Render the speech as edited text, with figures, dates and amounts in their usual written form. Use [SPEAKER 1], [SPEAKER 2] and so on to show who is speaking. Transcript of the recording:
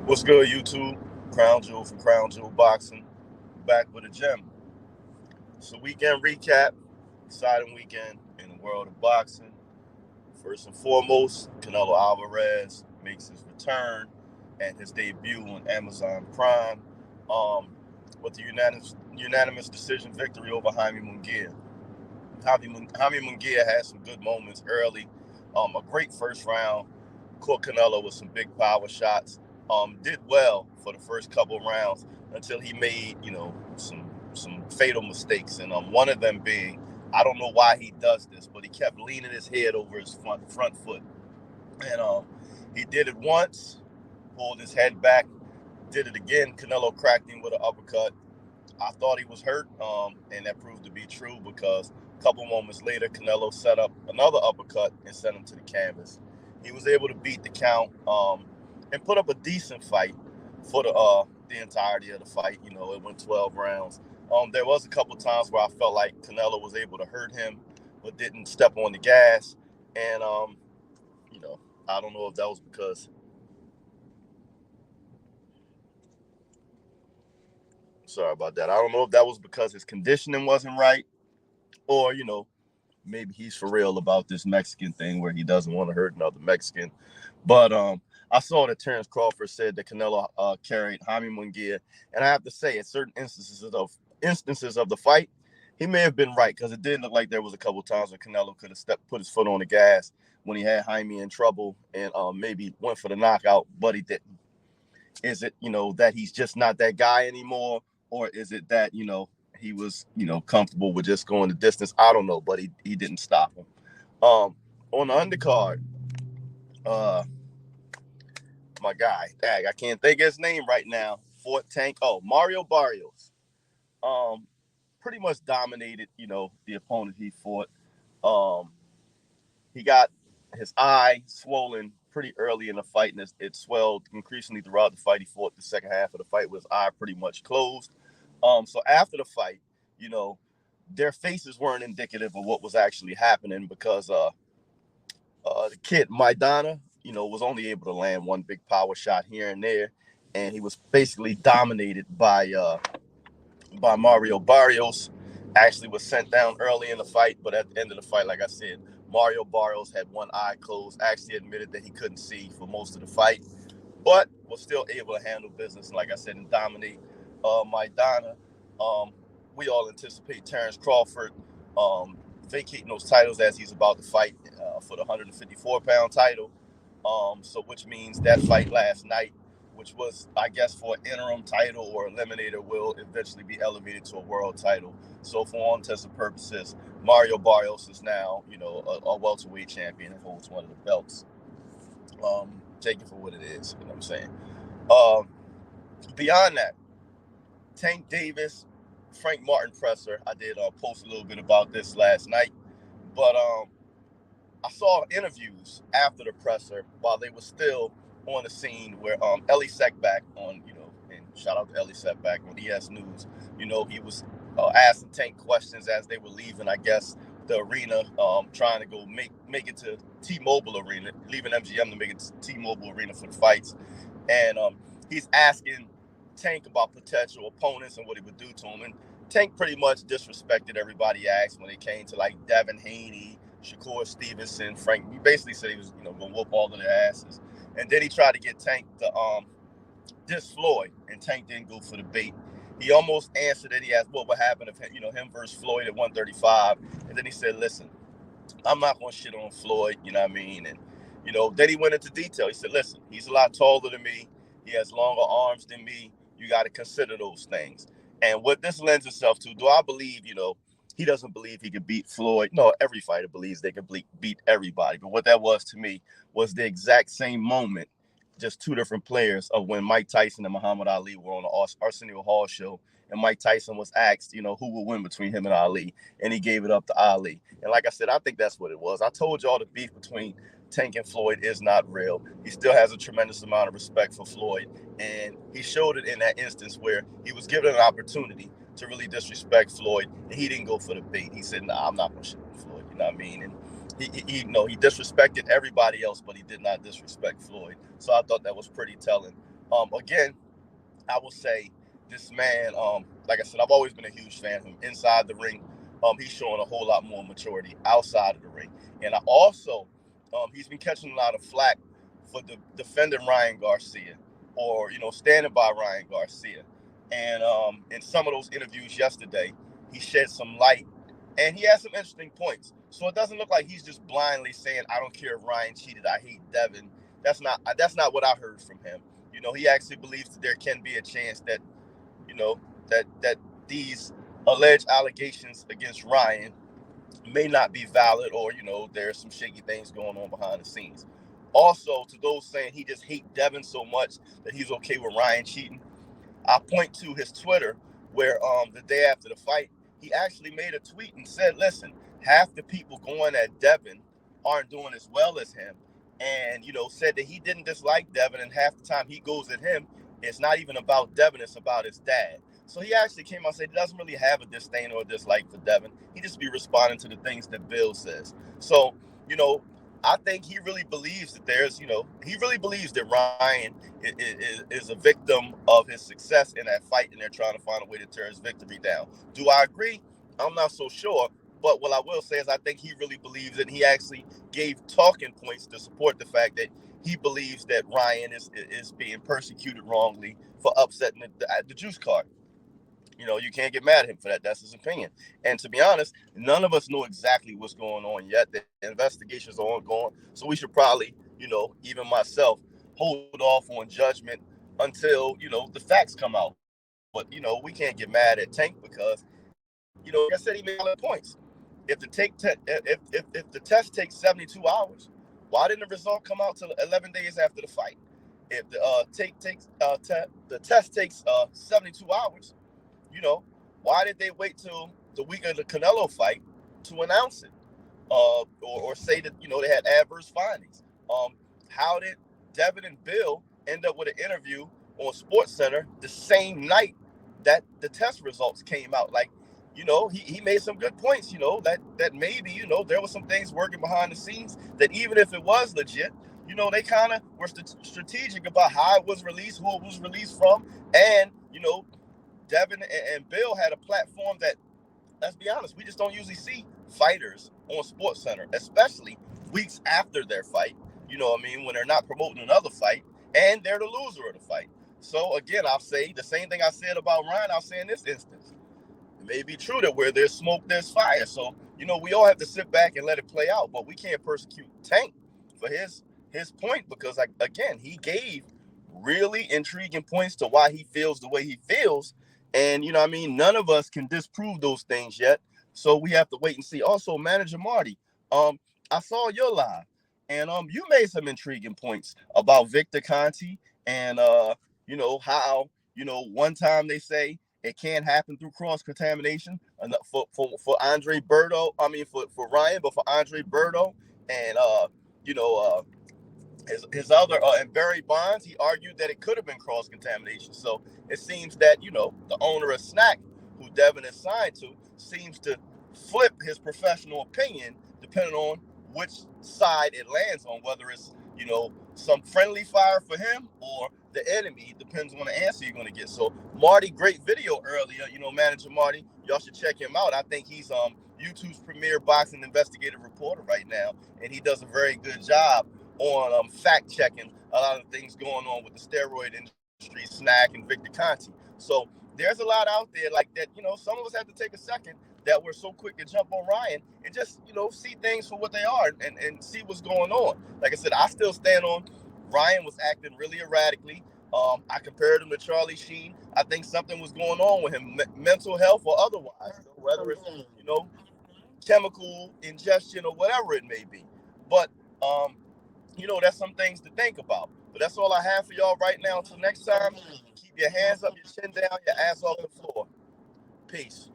[SPEAKER 1] What's good, YouTube? Crown Jewel from Crown Jewel Boxing, back with a gem. So, weekend recap, exciting weekend in the world of boxing. First and foremost, Canelo Alvarez makes his return and his debut on Amazon Prime um, with the unanimous decision victory over Jaime Mungia. Jaime Mungia had some good moments early. A great first round. Caught Canelo with some big power shots. Did well for the first couple rounds until he made some fatal mistakes, and one of them being, I don't know why he does this, but he kept leaning his head over his front foot, and he did it once, pulled his head back, did it again. Canelo cracked him with an uppercut. I thought he was hurt, and that proved to be true because a couple moments later, Canelo set up another uppercut and sent him to the canvas. He was able to beat the count and put up a decent fight for the entirety of the fight. It went 12 rounds. There was a couple times where I felt like Canelo was able to hurt him, but didn't step on the gas. And you know, I don't know if that was because sorry about that. I don't know if that was because his conditioning wasn't right, or maybe he's for real about this Mexican thing where he doesn't want to hurt another Mexican. But I saw that Terrence Crawford said that Canelo carried Jaime Munguia, and I have to say, at certain instances of the fight, he may have been right because it did look like there was a couple times when Canelo could have put his foot on the gas when he had Jaime in trouble and maybe went for the knockout, but he didn't. Is it that he's just not that guy anymore, or is it that he was comfortable with just going the distance? I don't know, but he didn't stop him. On the undercard, uh, my guy, I can't think of his name right now. Fort Tank. Oh, Mario Barrios. Um, Pretty much dominated, the opponent he fought. Um, he got his eye swollen pretty early in the fight, and it swelled increasingly throughout the fight. He fought the second half of the fight with his eye pretty much closed. So after the fight, you know, their faces weren't indicative of what was actually happening because the kid Maidana, was only able to land one big power shot here and there, and he was basically dominated by Mario Barrios. Actually, was sent down early in the fight, but at the end of the fight, like I said, Mario Barrios had one eye closed. Actually, admitted that he couldn't see for most of the fight, but was still able to handle business. And like I said, and dominate Maidana. Um, we all anticipate Terrence Crawford vacating those titles as he's about to fight for the 154-pound title. So which means that fight last night, which was, I guess, for an interim title or eliminator, will eventually be elevated to a world title. So for all intents and purposes, Mario Barrios is now, a welterweight champion and holds one of the belts. Take it for what it is. You know what I'm saying? Um, Beyond that, Tank Davis, Frank Martin presser. I did post a little bit about this last night, but I saw interviews after the presser while they were still on the scene where Ellie Seckback on, and shout out to Ellie Seckback on ES News, he was asking Tank questions as they were leaving, I guess, the arena, trying to go make it to T-Mobile Arena, leaving MGM to make it to T-Mobile Arena for the fights. And he's asking Tank about potential opponents and what he would do to him. And Tank pretty much disrespected everybody he asked when it came to like Devin Haney, Shakur Stevenson, Frank. He basically said he was, gonna whoop all of their asses. And then he tried to get Tank to diss Floyd, and Tank didn't go for the bait. He almost answered it. He asked what would happen if him versus Floyd at 135, and then he said, "Listen, I'm not gonna shit on Floyd." You know what I mean? And then he went into detail. He said, "Listen, he's a lot taller than me. He has longer arms than me. You got to consider those things." And what this lends itself to, do I believe, he doesn't believe he could beat Floyd? No, every fighter believes they can beat everybody. But what that was to me was the exact same moment, just two different players, of when Mike Tyson and Muhammad Ali were on the Arsenio Hall show. And Mike Tyson was asked, who would win between him and Ali. And he gave it up to Ali. And like I said, I think that's what it was. I told y'all the beef between Tank and Floyd is not real. He still has a tremendous amount of respect for Floyd. And he showed it in that instance where he was given an opportunity to really disrespect Floyd. And he didn't go for the bait. He said, "Nah, I'm not going to shit with Floyd." You know what I mean? And he disrespected everybody else, but he did not disrespect Floyd. So I thought that was pretty telling. Again, I will say this man, like I said, I've always been a huge fan of him inside the ring. He's showing a whole lot more maturity outside of the ring. And I also, he's been catching a lot of flack for defending Ryan Garcia or, standing by Ryan Garcia. And in some of those interviews yesterday, he shed some light and he had some interesting points. So it doesn't look like he's just blindly saying, I don't care if Ryan cheated, I hate Devin. That's not what I heard from him. He actually believes that there can be a chance that, that these alleged allegations against Ryan may not be valid, or there's some shaky things going on behind the scenes. Also, to those saying he just hate Devin so much that he's okay with Ryan cheating, I point to his Twitter where the day after the fight, he actually made a tweet and said, listen, half the people going at Devin aren't doing as well as him. And, said that he didn't dislike Devin, and half the time he goes at him, it's not even about Devin, it's about his dad. So he actually came out and said he doesn't really have a disdain or a dislike for Devin. He just be responding to the things that Bill says. So, I think he really believes that he really believes that Ryan is a victim of his success in that fight, and they're trying to find a way to tear his victory down. Do I agree? I'm not so sure. But what I will say is I think he really believes it, and he actually gave talking points to support the fact that he believes that Ryan is being persecuted wrongly for upsetting the juice card. You can't get mad at him for that. That's his opinion. And to be honest, none of us know exactly what's going on yet. The investigations are ongoing. So we should probably, even myself, hold off on judgment until, the facts come out. But, we can't get mad at Tank because, like I said, he made valid points. If the test takes 72 hours, why didn't the result come out till 11 days after the fight? If the test takes 72 hours, why did they wait till the week of the Canelo fight to announce it, or say that they had adverse findings? How did Devin and Bill end up with an interview on SportsCenter the same night that the test results came out? Like, he made some good points. That maybe there were some things working behind the scenes that even if it was legit, they kind of were strategic about how it was released, who it was released from, and Devin and Bill had a platform that, let's be honest, we just don't usually see fighters on SportsCenter, especially weeks after their fight. When they're not promoting another fight and they're the loser of the fight. So again, I'll say the same thing I said about Ryan, I'll say in this instance. It may be true that where there's smoke, there's fire. So, we all have to sit back and let it play out, but we can't persecute Tank for his point because, again, he gave really intriguing points to why he feels the way he feels. And, none of us can disprove those things yet. So we have to wait and see. Also, Manager Marty, I saw your live, and you made some intriguing points about Victor Conti and, how, one time they say it can't happen through cross-contamination for Andre Berto. I mean, for Ryan, but for Andre Berto and, his other and Barry Bonds, he argued that it could have been cross contamination. So it seems that the owner of Snack, who Devin is signed to, seems to flip his professional opinion depending on which side it lands on, whether it's some friendly fire for him or the enemy. Depends on the answer you're going to get. So Marty, great video earlier. Manager Marty, y'all should check him out. I think he's YouTube's premier boxing investigative reporter right now, and he does a very good job on fact checking a lot of things going on with the steroid industry, Snack and Victor Conti. So there's a lot out there like that. Some of us have to take a second that we're so quick to jump on Ryan and just see things for what they are and see what's going on. Like I said, I still stand on Ryan was acting really erratically. I compared him to Charlie Sheen. I think something was going on with him, mental health or otherwise, whether it's chemical ingestion or whatever it may be. But that's some things to think about. But that's all I have for y'all right now. Until next time, keep your hands up, your chin down, your ass off the floor. Peace.